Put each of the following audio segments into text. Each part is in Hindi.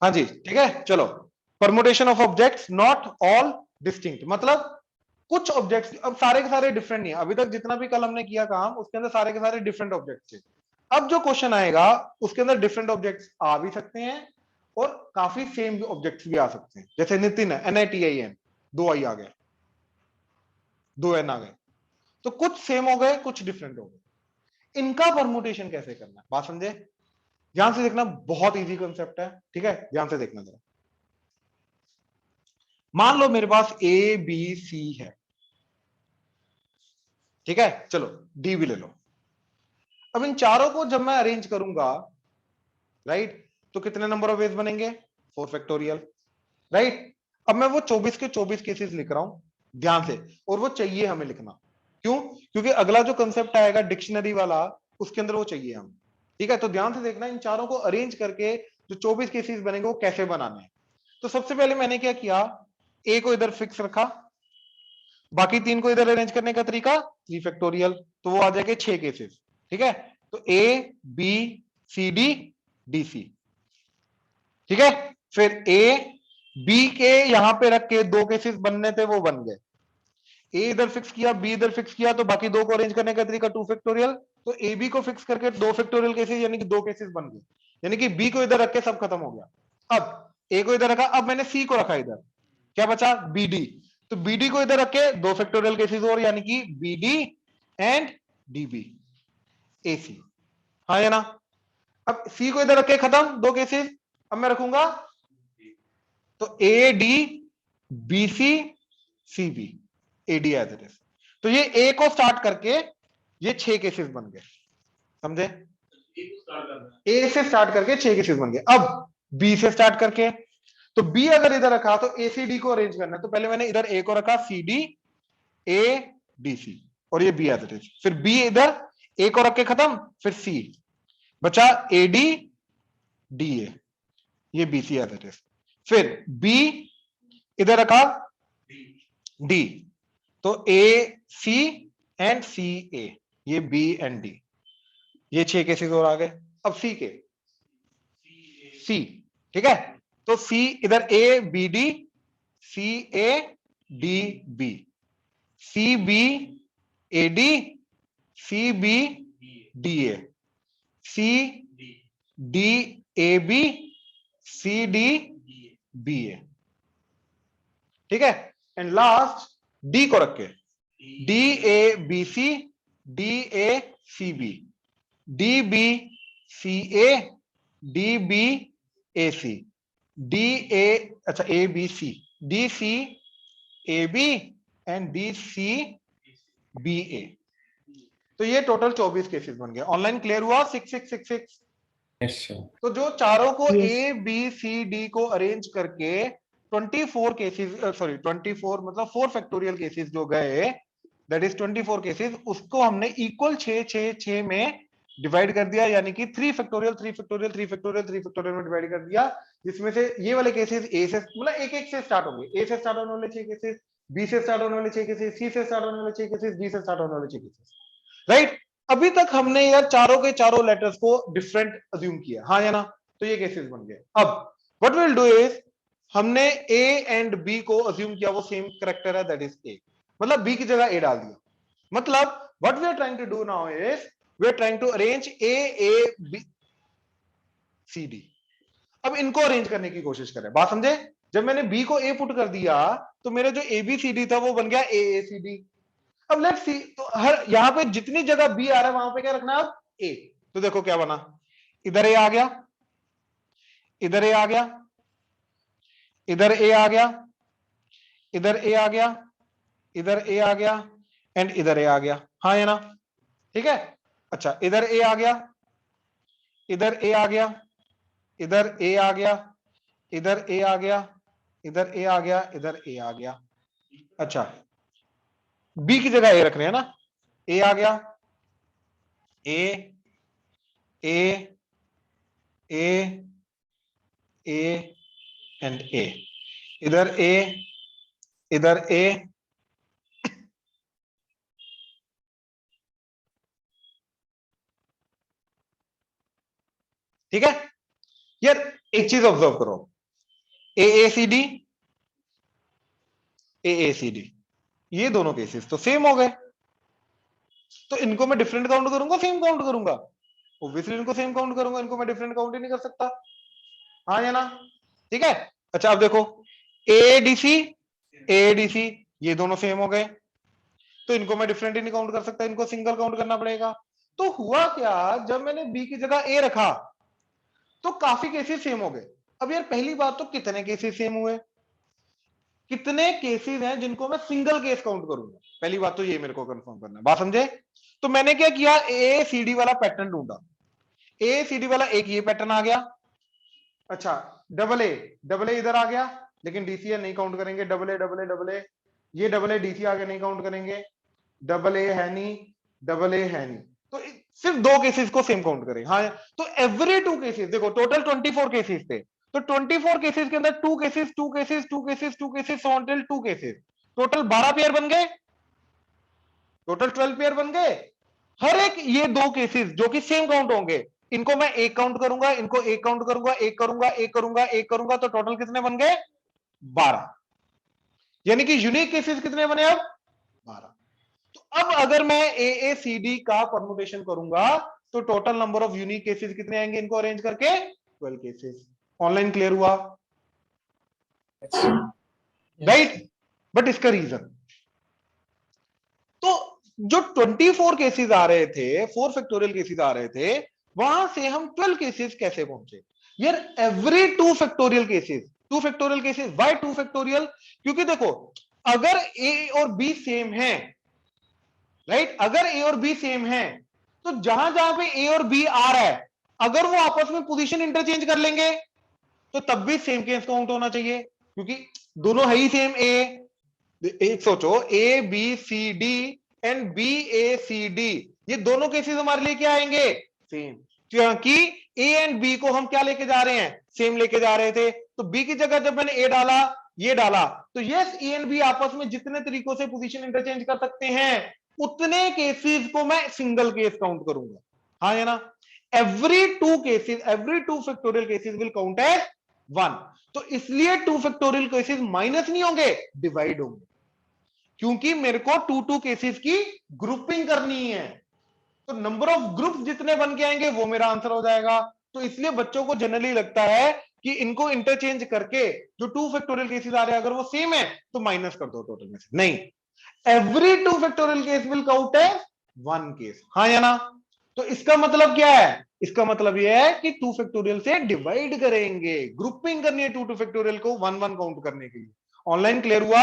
हाँ जी ठीक है चलो। Permutation of objects not all distinct, मतलब कुछ ऑब्जेक्ट्स, अब सारे के सारे डिफरेंट नहीं है, अभी तक जितना भी कल हमने किया काम उसके अंदर सारे के सारे डिफरेंट ऑब्जेक्ट्स थे। अब जो क्वेश्चन आएगा उसके अंदर डिफरेंट ऑब्जेक्ट्स आ भी सकते हैं और काफी सेम ऑब्जेक्ट्स भी आ सकते हैं, जैसे नितिन है NITIN, 2 I आ गए, 2 N आ गए, तो कुछ सेम हो गए कुछ डिफरेंट हो गए। इनका परमुटेशन कैसे करना है बात समझे? ध्यान से देखना, बहुत इजी कंसेप्ट है, ठीक है ध्यान से देखना जरा। मान लो मेरे पास ABC है, ठीक है चलो D भी ले लो। अब इन चारों को जब मैं अरेंज करूंगा, राइट, तो कितने नंबर ऑफ वेज बनेंगे? 4 फैक्टोरियल, राइट। अब मैं वो 24 के 24 केसेस लिख रहा हूं ध्यान से, और वो चाहिए हमें लिखना, क्यों? क्योंकि अगला जो कंसेप्ट आएगा डिक्शनरी वाला, उसके अंदर वो चाहिए हम, ठीक है। तो ध्यान से देखना, इन चारों को अरेंज करके जो 24 केसेस बनेंगे वो कैसे बनाने हैं। तो सबसे पहले मैंने क्या किया, ए को इधर फिक्स रखा, बाकी 3 को इधर अरेंज करने का तरीका 3 फैक्टोरियल, तो वो आ जाएंगे 6 केसेस, ठीक है। तो ABCDDC, ठीक है। फिर AB के यहां पे रख के 2 केसेस बनने थे वो बन गए, ए इधर फिक्स किया B इधर फिक्स किया, तो बाकी 2 को अरेंज करने का तरीका 2 फैक्टोरियल, तो AB को फिक्स करके 2 फैक्टोरियल केसेस यानी कि 2 केसेस बन गए, यानी कि B को इधर रख के सब खत्म हो गया। अब A को इधर रखा, अब मैंने C को रखा इधर, क्या बचा? BD, तो BD को इधर रख के 2 फैक्टोरियल केसेस और, यानी कि BD एंड DB AC, हाँ या ना? अब C को इधर रख के खत्म 2 केसेस, अब मैं रखूंगा तो ADBCCB, AD as it is. तो ये A को स्टार्ट करके ये 6 केसेस बन गए, समझे? A से स्टार्ट करके 6 केसेस बन गए। अब B से स्टार्ट करके, तो B अगर इधर रखा तो ACD को अरेंज करना है, तो पहले मैंने इधर A को रखा CDADC, और ये B एज इट इज। फिर B इधर A को रख के खत्म, फिर C बचा ADDA, ये BC एज इट इज। फिर B इधर रखा D, तो AC एंड CA, ये B एंड D, ये 6 केसेस और आ गए। अब C के C, ठीक है, तो C इधर ABD, CADB, CBAD, CBDA, CDAB, CDBA, ठीक है। एंड लास्ट D को रख के DABC, DACB, DBCA, DBAC, DA, अच्छा ABC, DCAB एंड DCBA। तो ये टोटल 24 केसेस बन गए। ऑनलाइन क्लियर हुआ? 6666। Yes sir. तो जो चारों को Yes. ABCD को अरेंज करके 24 केसेस, सॉरी 24 मतलब 4 फैक्टोरियल केसेस जो गए, दैट इज 24 केसेस, उसको हमने इक्वल 6 6 6 में डिवाइड कर दिया, यानी कि 3 फैक्टोरियल 3 फैक्टोरियल 3 फैक्टोरियल 3 फैक्टोरियल में डिवाइड कर दिया, जिसमें से ये वाले केसेस ए से मतलब एक एक से स्टार्ट होंगे। ए से स्टार्ट होने वाले 6 केसेस, बी से स्टार्ट होने वाले 6 केसेस, सी से स्टार्ट होने वाले 6 केसेस, डी से स्टार्ट होने वाले 6 केसेस, राइट। अभी तक हमने यार चारों के चारों लेटर्स को डिफरेंट अज्यूम किया, हाँ या ना? तो ये केसेस बन गए। अब व्हाट विल डू इज, हमने ए एंड बी को अज्यूम किया वो सेम करेक्टर है, दैट इज ए, मतलब बी की जगह ए डाल दिया। मतलब what we are trying to do now is we are trying to arrange A B C D. अब इनको अरेंज करने की कोशिश करें, बात समझे? जब मैंने बी को ए पुट कर दिया तो मेरा जो ए बी सी डी था वो बन गया ए सी डी। अब लेट्स सी, तो हर यहां पे जितनी जगह बी आ रहा है वहां पे क्या रखना है? अब ए। तो देखो क्या बना, इधर ए आ गया, इधर ए आ गया, इधर ए आ गया, इधर ए आ गया, इधर ए आ गया एंड इधर ए आ गया, हाँ या ना? ठीक है। अच्छा इधर ए आ गया, इधर ए आ गया, इधर ए आ गया, इधर ए आ गया, इधर ए आ गया, इधर ए आ गया। अच्छा बी की जगह ए रख रहे हैं ना, ए आ गया, ए ए ए ए एंड ए, इधर ए, इधर ए, ठीक है यार। एक चीज ऑब्जर्व करो, AACD AACD ये दोनों केसेस तो सेम हो गए, तो इनको मैं डिफरेंट काउंट करूंगा सेम काउंट करूंगा? ऑब्वियसली इनको सेम काउंट करूंगा, इनको मैं डिफरेंट काउंट ही नहीं कर सकता, हाँ या ना? ठीक है। अच्छा अब देखो, AADC AADC ये दोनों सेम हो गए, तो इनको मैं डिफरेंट ही नहीं काउंट कर सकता, इनको सिंगल काउंट करना पड़ेगा। तो हुआ क्या, जब मैंने बी की जगह ए रखा तो काफी केसेस सेम हो गए। अब यार पहली बात तो कितने केसेस सेम हुए, कितने केसेस हैं जिनको मैं सिंगल केस काउंट करूंगा, पहली बात तो ये मेरे को कंफर्म करना है, बात समझे? तो मैंने क्या किया, AACD वाला पैटर्न ढूंढा, AACD वाला एक ये पैटर्न आ गया। अच्छा डबल ए इधर आ गया, लेकिन DCA नहीं काउंट करेंगे, डबल ए ये डबल ए DC आगे नहीं काउंट करेंगे, डबल ए है नहीं, डबल ए है नहीं, तो सिर्फ दो केसेस को सेम काउंट करें। हाँ, तो एवरी टू केसेस, देखो टोटल 24 केसेस थे, तो 24 केसेस के अंदर two cases two cases two cases two cases till two cases, total 12 pair बन गए, टोटल 12 पेयर बन गए। हर एक ये दो केसेस जो कि सेम काउंट होंगे, इनको मैं एक काउंट करूंगा, इनको एक काउंट करूंगा, एक करूंगा, एक करूंगा, एक करूंगा, तो टोटल कितने बन गए? 12। यानी कि यूनिक केसेस कितने बने अब? 12। तो अब अगर मैं AACD का परमुटेशन करूंगा तो total number of unique cases कितने आएंगे इनको अरेंज करके? 12 केसेस। ऑनलाइन क्लियर हुआ? राइट। बट इसका रीजन, तो जो 24 केसेस आ रहे थे, 4 फैक्टोरियल केसेस आ रहे थे, वहां से हम 12 केसेस कैसे पहुंचे? यार every 2 factorial cases, 2 factorial cases, why 2 factorial? क्योंकि देखो अगर A और B सेम है, राइट, अगर A और B सेम है तो जहां जहां पे A और B आ रहा है, अगर वो आपस में पोजीशन इंटरचेंज कर लेंगे तो तब भी सेम केस काउंट होना चाहिए, क्योंकि दोनों है ही सेम। एक सोचो, ABCD एंड BACD ये दोनों केसेस हमारे लिए क्या आएंगे? सेम, क्योंकि A एंड B को हम क्या लेके जा रहे हैं? सेम लेके जा रहे थे, तो B की जगह जब मैंने A डाला, ये डाला, तो यस A एंड B आपस में जितने तरीकों से पोजीशन इंटरचेंज कर सकते हैं उतने केसेस को मैं सिंगल केस काउंट करूंगा, हाँ या ना? Every two cases, every two factorial cases will count as 1। तो इसलिए 2 फैक्टोरियल केसेस माइनस नहीं होंगे, डिवाइड होंगे, क्योंकि मेरे को 2 केसेस की ग्रुपिंग करनी है, तो नंबर ऑफ ग्रुप्स जितने बन के आएंगे वो मेरा आंसर हो जाएगा। तो इसलिए बच्चों को जनरली लगता है कि इनको इंटरचेंज करके जो 2 फैक्टोरियल केसेस आ रहे हैं अगर वो सेम है तो माइनस कर दो टोटल में से, नहीं, every 2 factorial case will count as 1 case, हाँ या ना? तो इसका मतलब क्या है? इसका मतलब यह है कि 2 फैक्टोरियल से डिवाइड करेंगे, ग्रुपिंग करनी है 2 फैक्टोरियल को 1 1 काउंट करने के लिए। ऑनलाइन क्लियर हुआ?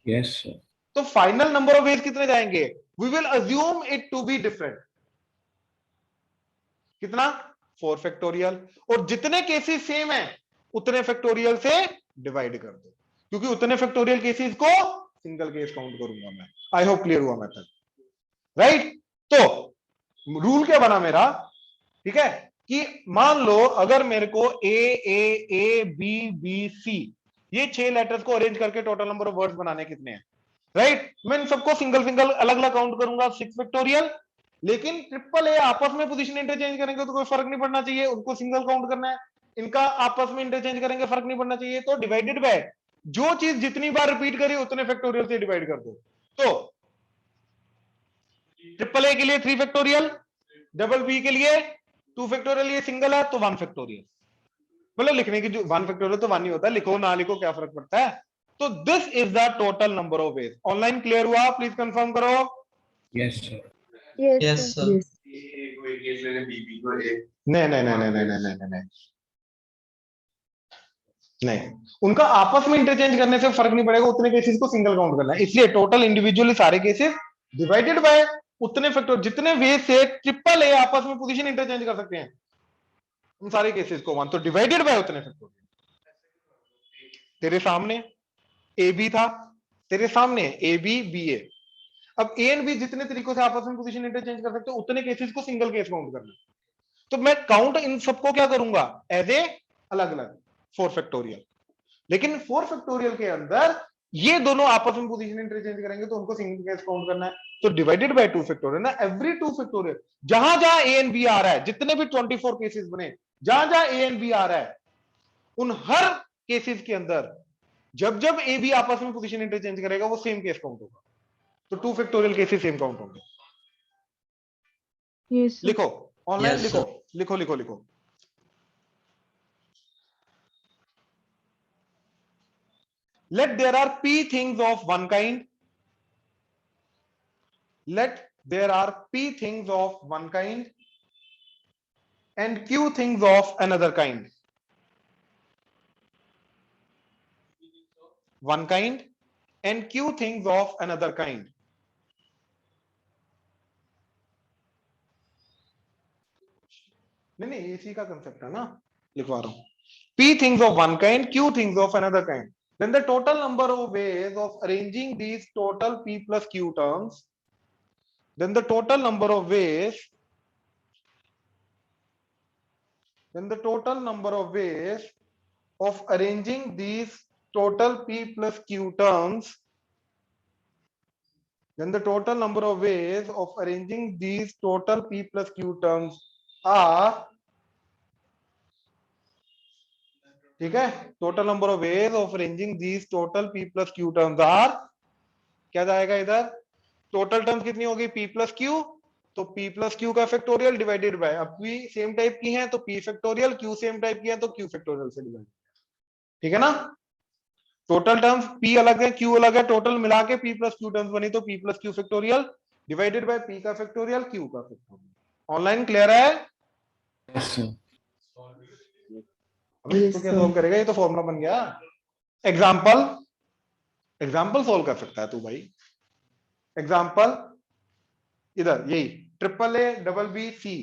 Yes sir. तो फाइनल नंबर ऑफ वेज कितने जाएंगे? We will assume it to be different, कितना? 4 फैक्टोरियल, और जितने केसेस सेम है उतने फैक्टोरियल से डिवाइड कर दो, क्योंकि उतने फैक्टोरियल केसेस को सिंगल केस काउंट करूंगा मैं। आई होप क्लियर हुआ मेथड, राइट? तो रूल क्या बना मेरा, ठीक है, कि मान लो अगर मेरे को A B B ये 6 लेटर्स को अरेंज करके टोटल नंबर ऑफ वर्ड्स बनाने कितने हैं, राइट? मैं इन सबको सिंगल सिंगल अलग अलग काउंट करूंगा 6 फैक्टोरियल, लेकिन ट्रिपल ए आपस में पोजीशन इंटरचेंज करेंगे तो कोई फर्क नहीं पड़ना चाहिए, उनको सिंगल काउंट करना है। इनका आपस में इंटरचेंज करेंगे, फर्क नहीं पड़ना चाहिए, तो डिवाइडेड बाय जो चीज जितनी बार रिपीट करी उतने फैक्टोरियल से डिवाइड कर दो। तो ट्रिपल ए के लिए 3 फैक्टोरियल, डबल बी के लिए 2 फैक्टोरियल, ये सिंगल है तो 1 फैक्टोरियल, मतलब लिखने की जो 1 फैक्टोरियल तो 1 ही होता है, लिखो ना लिखो क्या फर्क पड़ता है। तो this is the total number of veg. Online clear हुआ? प्लीज कंफर्म करो। Yes sir. Yes sir. नहीं नहीं नहीं नहीं नहीं नहीं नहीं नहीं नहीं, उनका आपस में इंटरचेंज करने से फर्क नहीं पड़ेगा, उतने केसेस को सिंगल काउंट करना है, इसलिए टोटल इंडिविजुअली सारे केसेस डिवाइडेड बाय उतने फैक्टर, जितने वे से ट्रिपल ए आपस में पोजीशन इंटरचेंज कर सकते हैं उन सारे केसेस को 1, तो डिवाइडेड बाय उतने फैक्टर। तेरे सामने ए बी था, तेरे सामने ए बी बी ए, अब ए एंड बी जितने तरीकों से आपस में पोजीशन इंटरचेंज कर सकते हो उतने केसेस को सिंगल केस काउंट करना, तो मैं काउंट इन सबको क्या करूंगा? एज ए अलग अलग 4 फैक्टोरियल, लेकिन 4 फैक्टोरियल के अंदर ये दोनों आपस में पोजीशन इंटरचेंज करेंगे तो उनको सिंगल केस काउंट करना है, तो डिवाइडेड बाय 2 फैक्टोरियल ना, एवरी 2 फैक्टोरियल, जहां जहां ए एंड बी आ रहा है, जितने भी 24 केसेस बने जहां जहां ए एंड बी आ रहा है उन हर केसेस के अंदर जब जब ए बी आपस में पोजीशन इंटरचेंज करेगा वो सेम केस काउंट होगा। तो 2 फैक्टोरियल केसेस सेम काउंट होंगे। Yes, sir. लिखो ऑनलाइन, Yes, लिखो sir. लिखो लिखो लिखो। Let there are p things of one kind. Let there are p things of one kind and q things of another kind. One kind and q things of another kind. नहीं इसी का कंसेप्ट है ना, लिखवा रहा हूं। p things of one kind, q things of another kind. Then the total number of ways of arranging these total p plus q terms, then the total number of ways, then the total number of ways of arranging these total p plus q terms, then the total number of ways of arranging these total p plus q terms are, ठीक है, total number of ways of arranging these total p plus q terms are, क्या जाएगा इधर, टोटल टर्म्स कितनी होगी p plus q, तो p plus q का फैक्टोरियल डिवाइडेड बाय, अब p सेम टाइप की हैं तो p factorial, q same type की हैं तो q फैक्टोरियल से डिवाइड, ठीक है ना। टोटल टर्म्स p अलग है q अलग है, टोटल मिला के p plus q टर्म्स बनी तो p plus q factorial divided by p का फैक्टोरियल q का फैक्टोरियल। ऑनलाइन क्लियर है? Yes, sir. अभी इसको क्या सॉल्व करेगा, ये तो फॉर्मूला बन गया। एग्जांपल, एग्जांपल सॉल्व कर सकता है तू भाई। एग्जांपल इधर यही triple A double B C,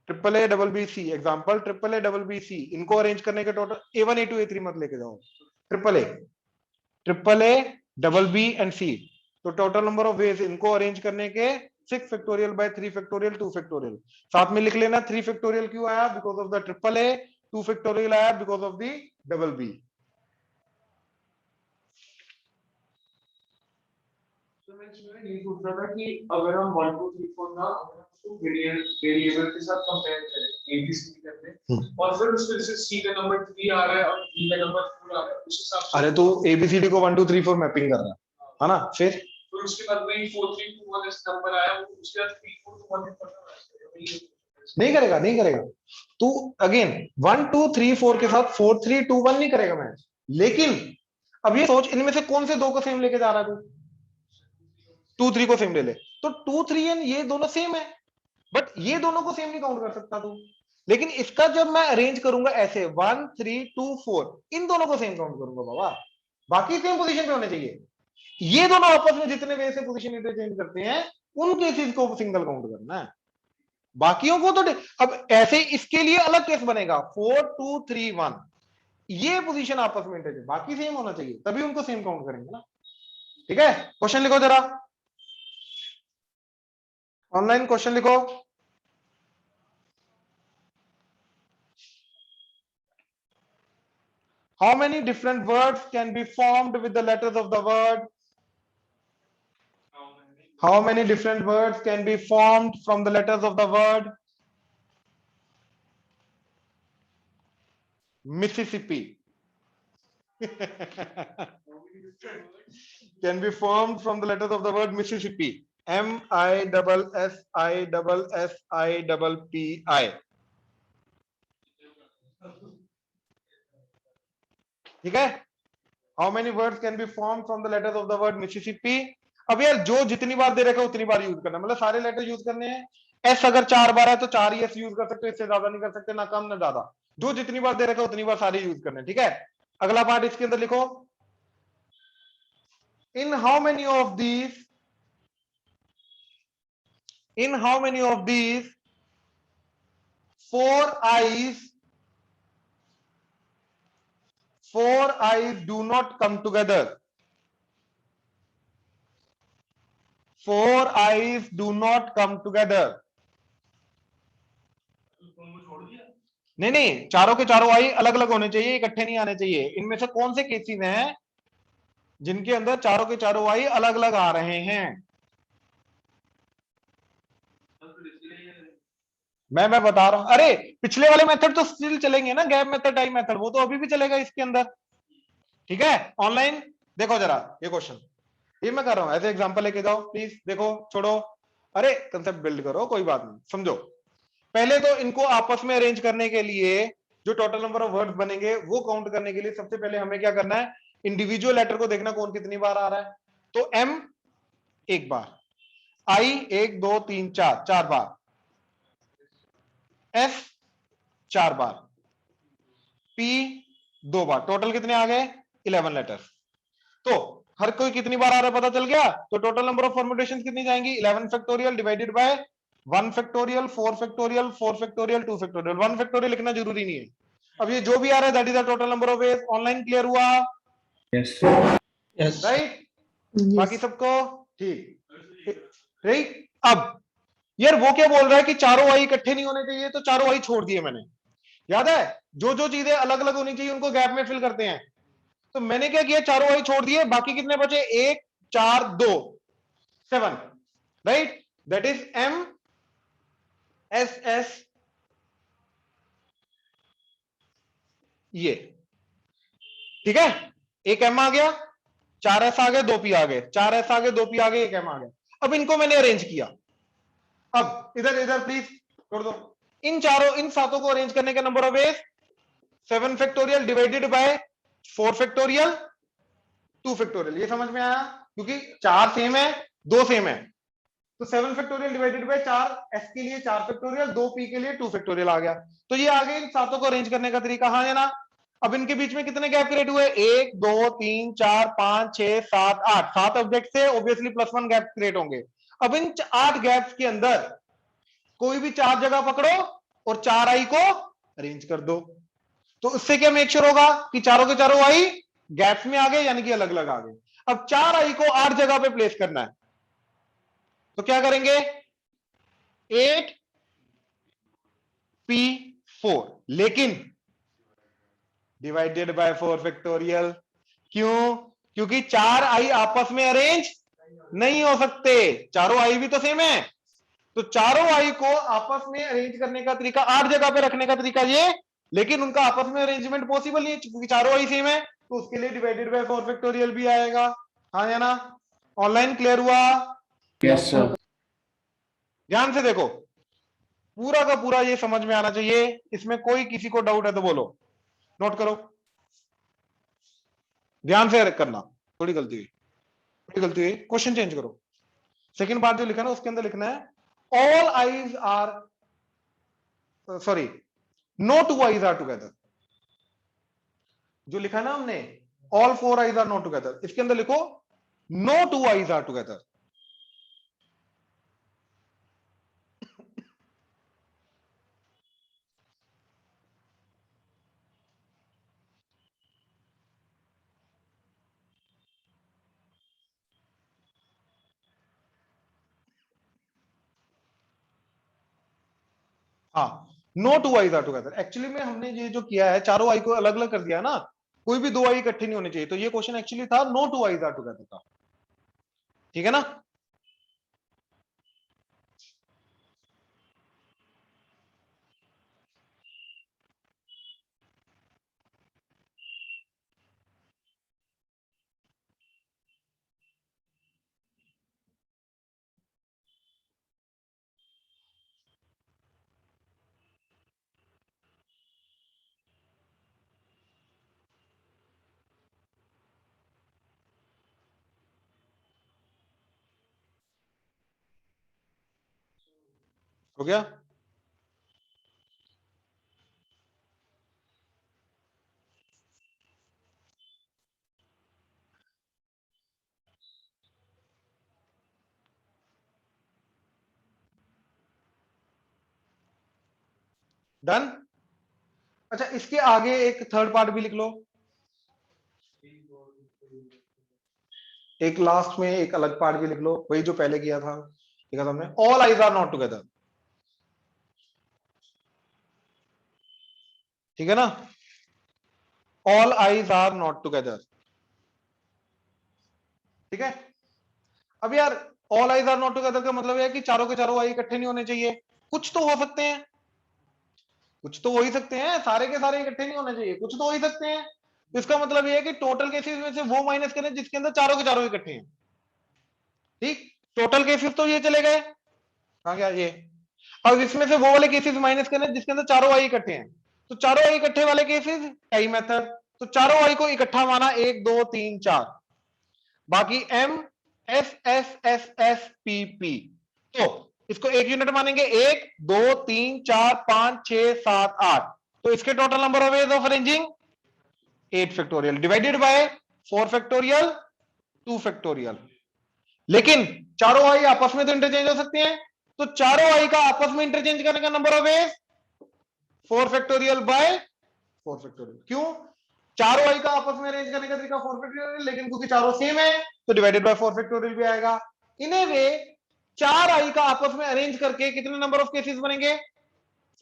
triple A double B C, example triple A double B C, इनको अरेंज करने के टोटल A1 A2 A3 मत लेके जाओ, triple A double B and C, तो टोटल नंबर ऑफ वेज इनको अरेंज करने के 6 फैक्टोरियल बाय 3 फैक्टोरियल 2 फैक्टोरियल, साथ में लिख लेना 3 फैक्टोरियल क्यों आया, because of the triple A, 2 factorial आया because of the double B. ये पूछ रहा था कि अगर हम 1 2 3 4 ना अगर हम उसको वेरिएबल के साथ कंपेयर करें एबीसी करते हैं और फिर उसमें जैसे सी का नंबर 3 आ रहा है और बी का नंबर 4 आ रहा है उस हिसाब से, अरे तो एबीसीडी को 1 2 3 4 मैपिंग कर रहा है ना, फिर उसके बाद वही 4 3 2 1 इस नंबर आया वो उसके बाद 3 4 2 1 करना नहीं करेगा, नहीं करेगा तू अगेन 1 2 3 4 के साथ 4 3 2 1 नहीं करेगा मैं, लेकिन अब ये सोच इनमें से कौन से दो को सेम लेके जा रहा है तू, 2 3 को सेम ले ले, तो 2 3 एंड ये दोनों सेम है, बट ये दोनों को सेम नहीं काउंट कर सकता तू, लेकिन इसका जब मैं अरेंज करूंगा ऐसे 1 3 2 4 इन दोनों को सेम काउंट करूंगा बाबा, बाकी सेम पोजीशन पे होने चाहिए, ये दोनों आपस में जितने वे से पोजीशन इंटरचेंज करते हैं उन केसेस को सिंगल काउंट करना है, बाकियों को तो अब ऐसे इसके लिए अलग केस बनेगा 4 2 3 1, ये पोजीशन आपस में इंटरचेंज बाकी सेम होना चाहिए तभी उनको सेम काउंट करेंगे ना, ठीक है। क्वेश्चन लिखो जरा, ऑनलाइन क्वेश्चन लिखो। How many different words can be formed with the letters of the word? How many different words can be formed from the letters of the word? Mississippi. Can be formed from the letters of the word Mississippi. MISSISSIPPI. ठीक है, how many words can be form from the letters of the word Mississippi. अब यार जो जितनी बार दे रखा है उतनी बार यूज करना, मतलब सारे लेटर यूज करने हैं, एस अगर 4 बार है तो 4 ही एस यूज कर सकते हो, इससे ज्यादा नहीं कर सकते, ना कम ना ज्यादा, जो जितनी बार दे रखा है उतनी बार सारे यूज करने, ठीक है। अगला पार्ट इसके अंदर लिखो, in how many of these 4 eyes do not come together. 4 eyes do not come together. नहीं नहीं, चारों के चारों आई अलग अलग होने चाहिए, इकट्ठे नहीं आने चाहिए। इनमें से कौन से केसेस हैं जिनके अंदर चारों के चारों आई अलग अलग आ रहे हैं? मैं बता रहा हूं, अरे पिछले वाले मेथड तो स्टिल चलेंगे ना, गैप मेथड, टाइम मेथड, वो तो अभी भी चलेगा इसके अंदर। ठीक है, ऑनलाइन देखो जरा ये क्वेश्चन, ये मैं कर रहा हूं ऐसे एग्जांपल लेके जाओ प्लीज, देखो छोड़ो, अरे कंसेप्ट बिल्ड करो, कोई बात नहीं, समझो। पहले तो इनको आपस में अरेंज करने के लिए जो टोटल नंबर ऑफ वर्ड्स बनेंगे वो काउंट करने के लिए सबसे पहले हमें क्या करना है, इंडिविजुअल लेटर को देखना कौन कितनी बार आ रहा है। तो एम एक बार, आई 1 2 3 4 4 बार, एस 4 बार, पी 2 बार, टोटल कितने आ गए 11 लेटर्स। तो हर कोई कितनी बार आ रहा है पता चल गया, तो टोटल नंबर ऑफ परम्यूटेशन कितनी जाएंगी, 11 factorial divided by 1 factorial 4 factorial 4 factorial 2 factorial, 1 factorial लिखना जरूरी नहीं है। अब ये जो भी आ रहा है that is the total number of veg. Online clear हुआ? Yes. Yes. Right, Yes. बाकी सबको ठीक, राइट। अब यार वो क्या बोल रहा है कि चारों वाई इकट्ठे नहीं होने चाहिए, तो चारों वाई छोड़ दिए मैंने, याद है, जो जो चीजें अलग अलग होनी चाहिए उनको गैप में फिल करते हैं। तो मैंने क्या किया, चारों वाई छोड़ दिए, बाकी कितने बचे, 1 4 2 7, right, that is M S S, ये ठीक है, एक एम आ गया, 4 एस आ गए, 2 पी आ गए, 4 एस आ गए, 2 पी आ गए, एक एम आ गया। अब इनको मैंने अरेंज किया, अब इधर इधर प्लीज छोड़ दो, इन चारों इन सातों को अरेंज करने का number of veg 7 factorial divided by 4 factorial 2 factorial, ये समझ में आया, क्योंकि 4 सेम है 2 सेम है, तो 7 फैक्टोरियल डिवाइडेड बाय 4, एस के लिए 4 फैक्टोरियल, 2 पी के लिए 2 फैक्टोरियल आ गया। तो ये आ गए इन सातों को अरेंज करने का तरीका, हाँ है ना। अब इनके बीच में कितने गैप क्रिएट हुए, 1 2 3 4 5 6 7 8, 7 ऑब्जेक्ट से ऑब्वियसली +1 गैप क्रिएट होंगे। अब इन 8 गैप्स के अंदर कोई भी 4 जगह पकड़ो और 4 आई को अरेंज कर दो, तो उससे क्या मेक श्योर होगा कि चारों के चारों आई गैप्स में आ गए, यानी कि अलग अलग आ गए। अब 4 आई को 8 जगह पे प्लेस करना है, तो क्या करेंगे, 8 P4, लेकिन डिवाइडेड बाय 4 फैक्टोरियल, क्यों, क्योंकि 4 आई आपस में अरेंज नहीं हो सकते, चारों आई भी तो सेम है, तो चारों आई को आपस में अरेंज करने का तरीका, 8 जगह पे रखने का तरीका ये, लेकिन उनका आपस में अरेंजमेंट पॉसिबल नहीं है क्योंकि चारों आई सेम है, तो उसके लिए डिवाइडेड बाय 4 फैक्टोरियल भी आएगा, हाँ या ना। ऑनलाइन क्लियर हुआ? Yes, sir. ध्यान से देखो, पूरा का पूरा ये समझ में आना चाहिए, इसमें कोई किसी को डाउट है तो बोलो, नोट करो, ध्यान से करना, थोड़ी गलती हुई, थोड़ी गलती हुई, क्वेश्चन चेंज करो, सेकंड पार्ट जो लिखा है ना उसके अंदर लिखना है all I's are, sorry, no two I's are together, जो लिखा है ना हमने all 4 I's are not together, इसके अंदर लिखो नो 2 आईज आर टुगेदर। हाँ, no 2 I's are together, actually में हमने ये जो किया है चारों आई को अलग अलग कर दिया ना, कोई भी 2 आई इकट्ठी नहीं होनी चाहिए, तो ये क्वेश्चन एक्चुअली था नो 2 आईज आर टुगेदर का, ठीक है ना। हो गया, डन। अच्छा, इसके आगे एक थर्ड पार्ट भी लिख लो, एक लास्ट में एक अलग पार्ट भी लिख लो, वही जो पहले किया था, ठीक है हमने, all I's are not together, ठीक है ना, all I's are not together, ठीक है। अब यार all I's are not together का मतलब है कि चारों के चारों आई इकट्ठे नहीं होने चाहिए, कुछ तो हो सकते हैं, कुछ तो हो ही सकते हैं, सारे के सारे इकट्ठे नहीं होने चाहिए, कुछ तो हो ही सकते हैं। तो इसका मतलब ये है कि टोटल केसेस में से वो माइनस करें जिसके अंदर चारों के चारों इकट्ठे हैं। ठीक, टोटल केसेस तो ये चले गए, कहां गया ये। अब इसमें से वो वाले केसेस माइनस करें जिसके अंदर चारों आई इकट्ठे हैं। तो चारों आई इकट्ठे वाले केसेस टाई मेथड, तो चारों आई को इकट्ठा माना 1 2 3 4, बाकी M S S S S P P, तो इसको एक यूनिट मानेंगे, 1 2 3 4 5 6 7 8, तो इसके total number of ways of arranging 8 factorial divided by 4 factorial 2 factorial. लेकिन चारों आई आपस में तो इंटरचेंज हो सकती हैं, तो चारों आई का आपस में इंटरचेंज करने का number of veg 4 factorial by 4 factorial. क्यों, चारों आई का आपस में अरेंज करने का तरीका 4 फैक्टोरियल, लेकिन क्योंकि चारों सेम है तो डिवाइडेड बाय 4 फैक्टोरियल भी आएगा। इन्हें वे 4 आई का आपस में अरेंज करके कितने नंबर ऑफ केसेस बनेंगे,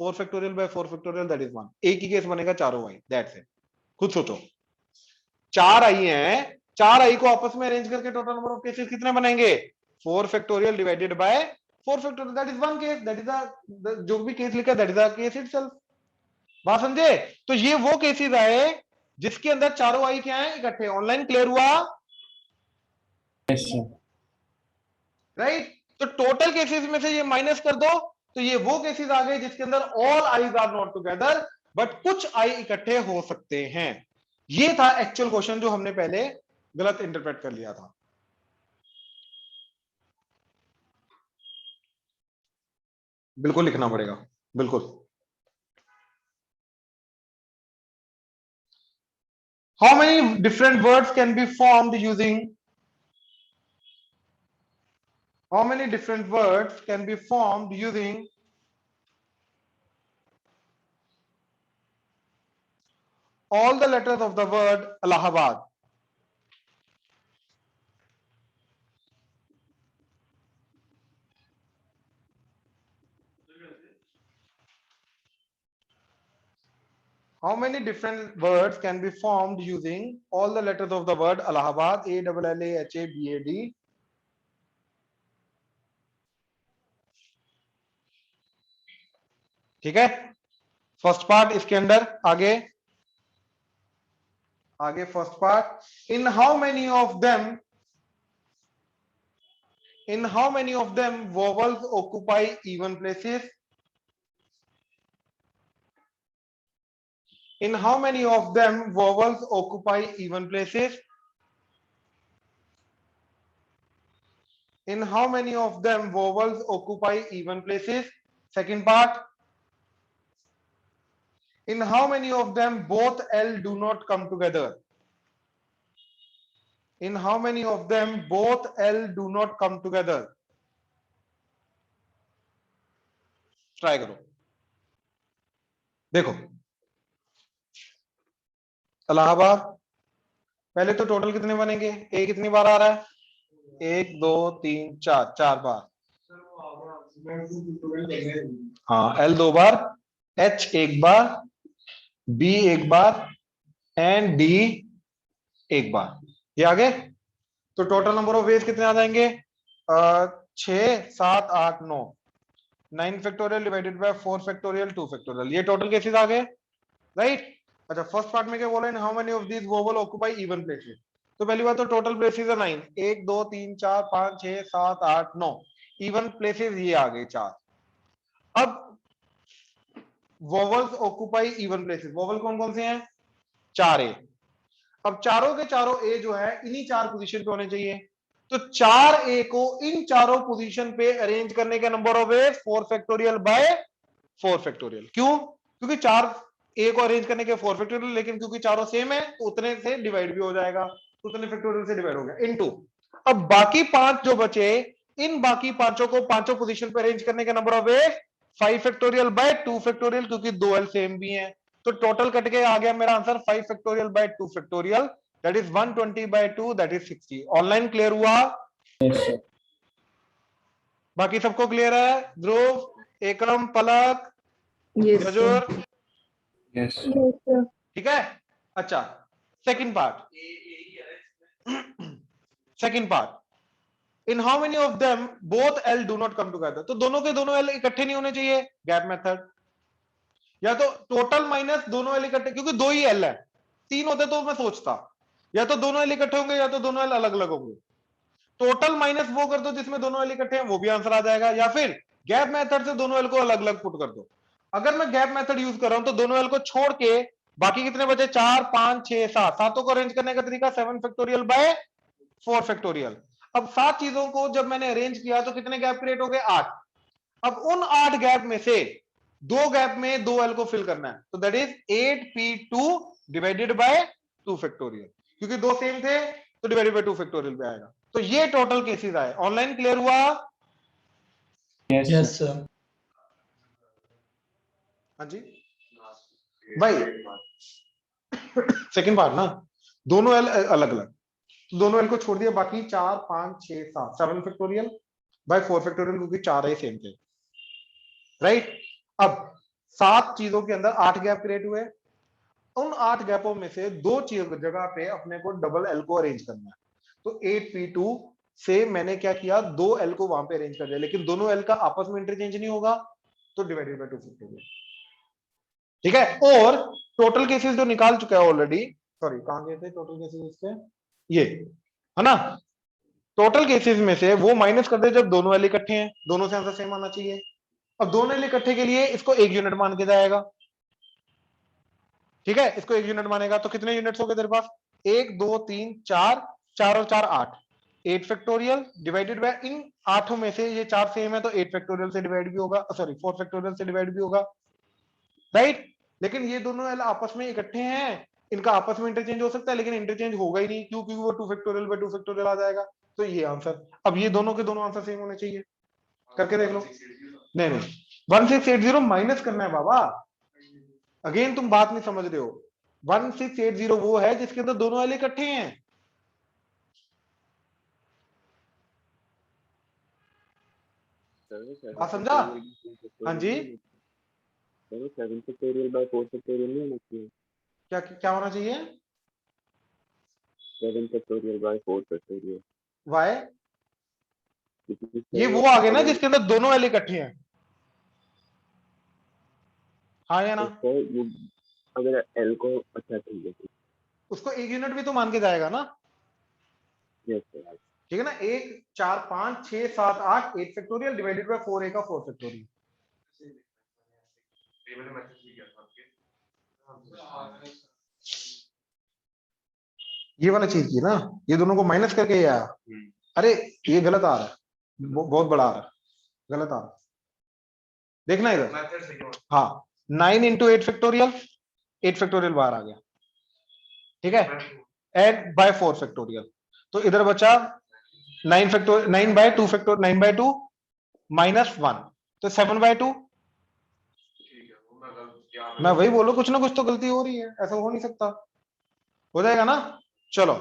4 factorial by 4 factorial, that is 1, एक ही केस बनेगा चारों आई, दैट्स इट। खुद सोचो, 4 आई है, 4 आई को आपस में अरेंज करके टोटल नंबर ऑफ केसेस कितने बनेंगे, 4 factorial divided by 4 factorial, that is 1 case, that is the जो भी केस लिखा that is the case itself. बात समझे। तो ये वो केसेस आए जिसके अंदर चारों आई क्या है, इकट्ठे। ऑनलाइन क्लियर हुआ, Yes, sir. राइट। तो टोटल केसेस में से ये माइनस कर दो, तो ये वो केसेस आ गए जिसके अंदर all I's are not together, but कुछ आई इकट्ठे हो सकते हैं। ये था एक्चुअल क्वेश्चन जो हमने पहले गलत इंटरप्रेट कर लिया था। बिल्कुल लिखना पड़ेगा, बिल्कुल। How many different words can be formed using? How many different words can be formed using all the letters of the word Allahabad? How many different words can be formed using all the letters of the word Allahabad? ALLAHABAD. ठीक है, फर्स्ट पार्ट इसके अंदर। आगे आगे first part, in how many of them vowels occupy even places? In how many of them vowels occupy even places? In how many of them vowels occupy even places? Second part, in how many of them both L do not come together? In how many of them both L do not come together? Try करो, देखो इलाहाबाद, पहले तो टोटल कितने बनेंगे, ए कितनी बार आ रहा है, 1 2 3 4, 4 बार। हाँ, एल 2 बार, एच 1 बार, बी 1 बार एंड डी 1 बार, ये आ गए। तो टोटल नंबर ऑफ वेज कितने आ जाएंगे, 6 7 8 9, 9 factorial divided by 4 factorial 2 factorial, ये टोटल केसेस आ गए, राइट। अच्छा, फर्स्ट पार्ट में क्या बोला, in how many of these vowel occupy even places, तो पहली बात तो टोटल प्लेसेस है 9, 1 2 3 4 5 6 7 8 9, इवन प्लेसेस ये आ गए 4। अब vowels occupy even places, vowel कौन कौन से हैं, 4 ए। अब चारों के चारों ए जो है इन्हीं 4 पोजीशन पे होने चाहिए, तो 4 ए को इन चारों पोजीशन पे अरेंज करने का number of A 4 factorial by 4 factorial. क्यों, क्योंकि 4 ए को अरेंज करने के 4 फैक्टोरियल, लेकिन क्योंकि चारों सेम है तो उतने से डिवाइड भी हो जाएगा, तो उतने फैक्टोरियल से डिवाइड हो गया इनटू। अब बाकी 5 जो बचे, इन बाकी पांचों को पांचों पोजीशन पे अरेंज करने का number of A 5 factorial by 2 factorial, क्योंकि 2 एल सेम भी हैं, तो टोटल कट के आ गया मेरा answer 5 factorial by 2 factorial, that is 120 by 2, that is 60। Online clear हुआ, Yes, sir. बाकी सबको क्लियर है, ध्रुव, एकम, पलक, Yes, sir. Gajur, Yes. Yes, sir. ठीक है। अच्छा, second part, second part, in how many of them both L do not come together, तो दोनों के दोनों एल इकट्ठे नहीं होने चाहिए, गैप मेथड। या तो टोटल माइनस दोनों एल इकट्ठे, क्योंकि 2 ही एल है, 3 होते तो मैं सोचता, या तो दोनों एल इकट्ठे होंगे या तो दोनों एल अलग अलग होंगे। टोटल माइनस वो कर दो जिसमें दोनों एल इकट्ठे हैं, वो भी आंसर आ जाएगा, या फिर गैप मेथड से दोनों एल को अलग अलग पुट कर दो। अगर मैं गैप मेथड यूज कर रहा हूं तो दोनों एल को छोड़ के बाकी कितने बचे, 4 5 6 7, सातों को अरेंज करने का तरीका 7 फैक्टोरियल बाय 4 फैक्टोरियल। अब 7 चीजों को जब मैंने अरेंज किया तो कितने गैप क्रिएट हो गए, 8। अब उन 8 गैप में से 2 गैप में 2 एल को फिल करना है, तो that is 8p2 divided by 2 factorial, क्योंकि 2 सेम थे तो डिवाइडेड बाय 2 फैक्टोरियल पे आएगा। तो ये टोटल केसेस आए। ऑनलाइन क्लियर हुआ? Yes, yes sir. सर। हाँ जी भाई, सेकंड पार्ट ना, दोनों एल अलग अलग, दोनों एल को छोड़ दिया, बाकी 4 5 6 7, 7 फैक्टोरियल बाय 4 फैक्टोरियल, क्योंकि 4 ही सेम थे, राइट। अब 7 चीजों के अंदर 8 गैप क्रिएट हुए, उन 8 गैपों में से 2 जगह पे अपने को डबल एल को अरेंज करना है। तो 8p2 से मैंने क्या किया, 2 एल को वहां पे अरेंज कर दिया, लेकिन दोनों एल का आपस में इंटरचेंज नहीं होगा, तो डिवाइडेड बाय 2 फैक्टोरियल, ठीक है। और टोटल केसेस जो निकाल चुका है ऑलरेडी, सॉरी कहां गए थे टोटल केसेस इसके, ये है ना, टोटल केसेस में से वो माइनस कर दे जब दोनों एल इकट्ठे हैं, दोनों से आंसर सेम आना चाहिए। अब दोनों एल इकट्ठे के लिए इसको 1 यूनिट मान के जाएगा, ठीक है, इसको 1 यूनिट मानेगा, तो कितने यूनिट्स हो गए तेरे पास, 1 2 3 4, 4 और 4 8, 8 फैक्टोरियल डिवाइडेड बाय, इन 8 में से ये 4 सेम है तो 8 फैक्टोरियल से डिवाइड भी होगा, सॉरी 4 फैक्टोरियल से डिवाइड भी होगा, राइट। लेकिन ये दोनों एल आपस में इकट्ठे हैं, इनका आपस में इंटरचेंज हो सकता है, लेकिन इंटरचेंज होगा ही नहीं, क्यों, क्योंकि वो 2 फैक्टोरियल बाय 2 फैक्टोरियल आ जाएगा, तो ये आंसर। अब ये दोनों के दोनों आंसर सेम होने चाहिए, करके देख लो। नहीं नहीं, 1680 माइनस करना है बाबा, अगेन तुम बात नहीं समझ रहे हो। 1680 वो है जिसके अंदर दोनों एल इकट्ठे हैं, बात समझा? हाँ जी, 7 फैक्टोरियल बाय 4 फैक्टोरियल नहीं होना चाहिए, क्या क्या होना चाहिए, 7 फैक्टोरियल बाय 4 फैक्टोरियल, वाई, ये वो आ गए ना जिसके अंदर दोनों एल इकट्ठे हैं, हाँ या ना, अगर एल को, अच्छा ठीक है, उसको 1 यूनिट भी तो मान के जाएगा ना, यस सर, ठीक है ना। 1 4 5 6 7 8, 8 फैक्टोरियल डिवाइडेड बाय 4 का 4 फैक्टोरियल, ये वाला चीज की ना, ये दोनों को माइनस करके ये आया, अरे ये गलत आ रहा है, बहुत बड़ा आ रहा है, गलत आ रहा है, देखना इधर, हाँ 9 इंटू 8 फैक्टोरियल, 8 फैक्टोरियल बाहर आ गया, ठीक है, एंड बाय 4 फैक्टोरियल, तो इधर बचा 9 factorial, 9 by 2 factorial, 9 by 2 minus 1, तो 7 बाय 2, मैं वही बोलो, कुछ ना कुछ तो गलती हो रही है, ऐसा हो नहीं सकता, हो जाएगा ना। चलो